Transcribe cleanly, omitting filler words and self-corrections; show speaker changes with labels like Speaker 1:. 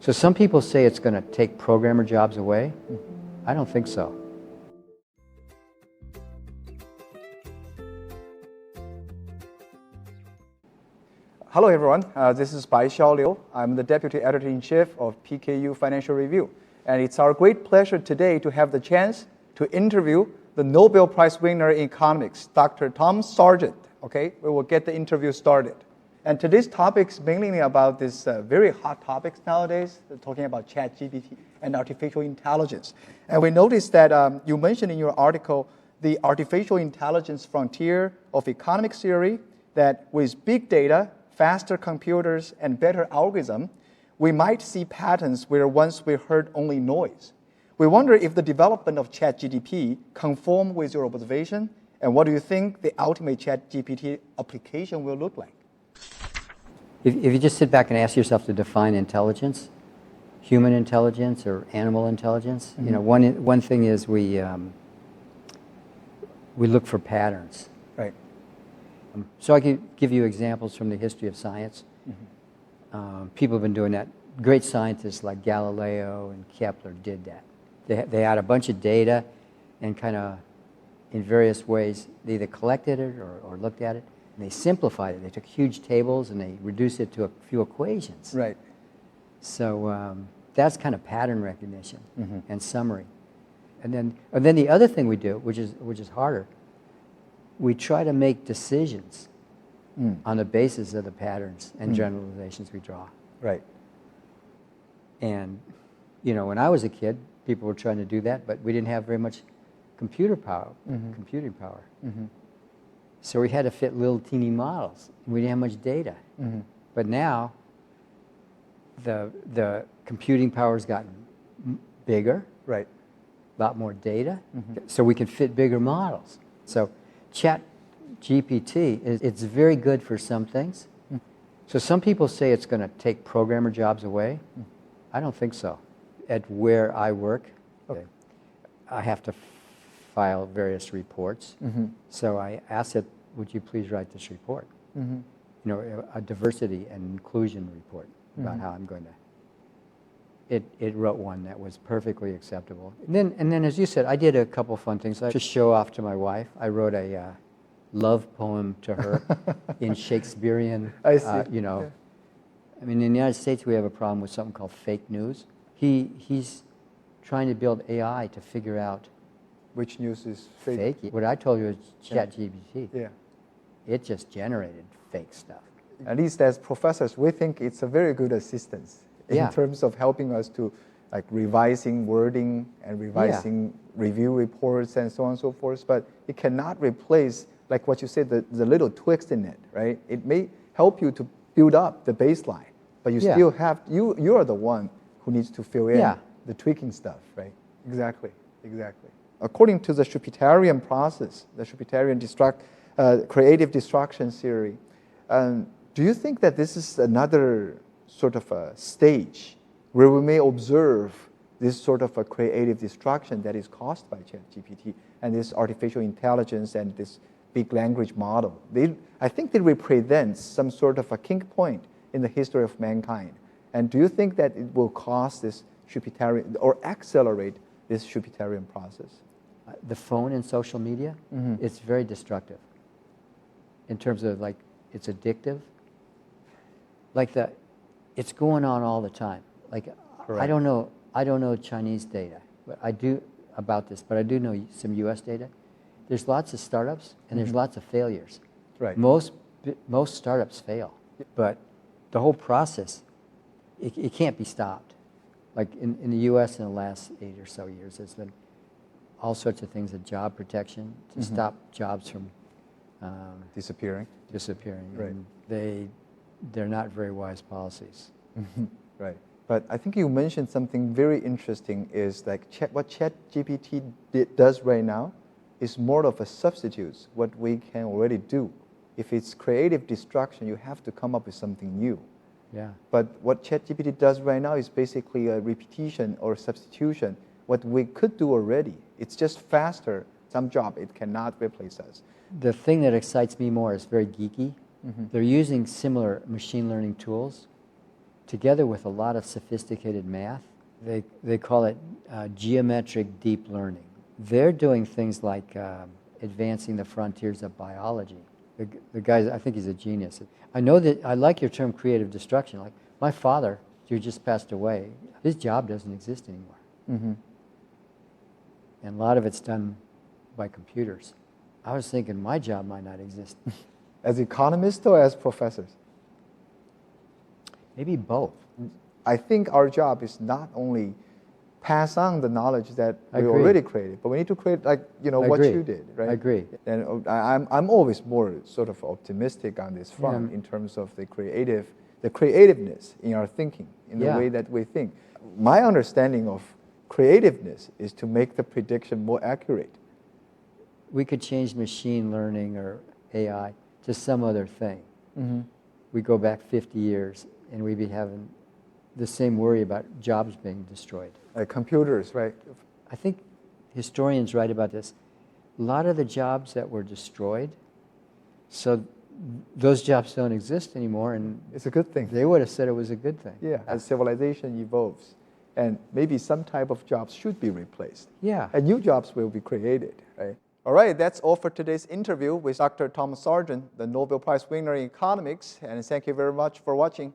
Speaker 1: So some people say it's going to take programmer jobs away. I don't think so.
Speaker 2: Hello everyone, this is Xiao Liu. I'm the Deputy Editor-in-Chief of PKU Financial Review. And it's our great pleasure today to have the chance to interview the Nobel Prize winner in economics, Dr. Thomas Sargent. Okay, we will get the interview started. And today's topic is mainly about this very hot topics nowadays, talking about ChatGPT and artificial intelligence. And we noticed that you mentioned in your article the artificial intelligence frontier of economics theory, that with big data, faster computers, and better algorithm, we might see patterns where once we heard only noise. We wonder if the development of ChatGPT conform with your observation, and what do you think the ultimate ChatGPT application will look like?
Speaker 1: If you just sit back and ask yourself to define intelligence, human intelligence or animal intelligence, you know, one thing is we look for patterns.
Speaker 2: Right.
Speaker 1: So I could give you examples from the history of science. People have been doing that. Great scientists like Galileo and Kepler did that. They had a bunch of data and kind of, in various ways, they either collected it or looked at it, and they simplified it. They took huge tables and they reduced it to a few equations.
Speaker 2: Right.
Speaker 1: So that's kind of pattern recognition and summary. And then the other thing we do, which is harder, we try to make decisions on the basis of the patterns and generalizations we draw.
Speaker 2: Right.
Speaker 1: And, you know, when I was a kid, people were trying to do that, but we didn't have very much computing power. So we had to fit little teeny models. We didn't have much data. But now, the computing power's gotten bigger.
Speaker 2: Right.
Speaker 1: A lot more data, so we can fit bigger models. So ChatGPT, it's very good for some things. So some people say it's going to take programmer jobs away. I don't think so. At where I work, I have to file various reports. So I asked it, would you please write this report? You know, a diversity and inclusion report about how I'm going to. It wrote one that was perfectly acceptable. And then, as you said, I did a couple fun things. I just show off to my wife. I wrote a love poem to her in Shakespearean.
Speaker 2: I see.
Speaker 1: You know, I mean, in the United States, we have a problem with something called fake news. He's trying to build AI to figure out
Speaker 2: Which news is fake?
Speaker 1: fake. What I told you is ChatGPT.
Speaker 2: Yeah.
Speaker 1: It just generated fake stuff.
Speaker 2: At least as professors, we think it's a very good assistance in terms of helping us to like revising wording and revising review reports and so on and so forth. But it cannot replace, like what you said, the little twist in it, right? It may help you to build up the baseline, but you still have, you are the one who needs to fill in the tweaking stuff, right? Exactly. According to the Schumpeterian process, the Schumpeterian creative destruction theory, do you think that this is another sort of a stage where we may observe this sort of a creative destruction that is caused by ChatGPT and this artificial intelligence and this big language model? I think they represent some sort of a kink point in the history of mankind. And do you think that it will cause this Schumpeterian or accelerate this Schumpeterian process?
Speaker 1: The phone and social media, it's very destructive. In terms of like, it's addictive. Like it's going on all the time. Like I don't know Chinese data, but I do about this. But I do know some U.S. data. There's lots of startups and there's lots of failures.
Speaker 2: Right.
Speaker 1: Most startups fail, but the whole process, it can't be stopped. Like in the U.S. in the last 8 or so years, there's been all sorts of things, job protection to stop jobs from
Speaker 2: disappearing.
Speaker 1: Right. And they're not very wise policies.
Speaker 2: Right. But I think you mentioned something very interesting is like what ChatGPT does right now is more of a substitute, what we can already do. If it's creative destruction, you have to come up with something new.
Speaker 1: Yeah.
Speaker 2: But what ChatGPT does right now is basically a repetition or substitution, what we could do already. It's just faster. Some job, it cannot replace us.
Speaker 1: The thing that excites me more is very geeky. They're using similar machine learning tools together with a lot of sophisticated math. They call it geometric deep learning. They're doing things like advancing the frontiers of biology. The guy, I think he's a genius. I know that I like your term creative destruction. Like my father, who just passed away, his job doesn't exist anymore.
Speaker 2: Mm-hmm.
Speaker 1: And a lot of it's done by computers. I was thinking my job might not exist.
Speaker 2: As economists or as professors?
Speaker 1: Maybe both.
Speaker 2: I think our job is not only pass on the knowledge that
Speaker 1: I
Speaker 2: we
Speaker 1: agree.
Speaker 2: already created, but we need to create, like, you know,
Speaker 1: I
Speaker 2: what
Speaker 1: agree.
Speaker 2: you did, right?
Speaker 1: I agree.
Speaker 2: And I'm always more sort of optimistic on this front
Speaker 1: Yeah.
Speaker 2: in terms of the creativeness in our thinking, in the
Speaker 1: Yeah.
Speaker 2: way that we think. My understanding of creativeness is to make the prediction more accurate.
Speaker 1: We could change machine learning or AI to some other thing.
Speaker 2: Mm-hmm.
Speaker 1: We go back 50 years and we'd be having the same worry about jobs being destroyed.
Speaker 2: Like computers, right?
Speaker 1: I think historians write about this. A lot of the jobs that were destroyed, so those jobs don't exist anymore, and
Speaker 2: It's a good thing.
Speaker 1: they would have said it was a good thing.
Speaker 2: Yeah, as civilization evolves, and maybe some type of jobs should be replaced.
Speaker 1: Yeah.
Speaker 2: And new jobs will be created, right? All right, that's all for today's interview with Dr. Thomas Sargent, the Nobel Prize winner in economics, and thank you very much for watching.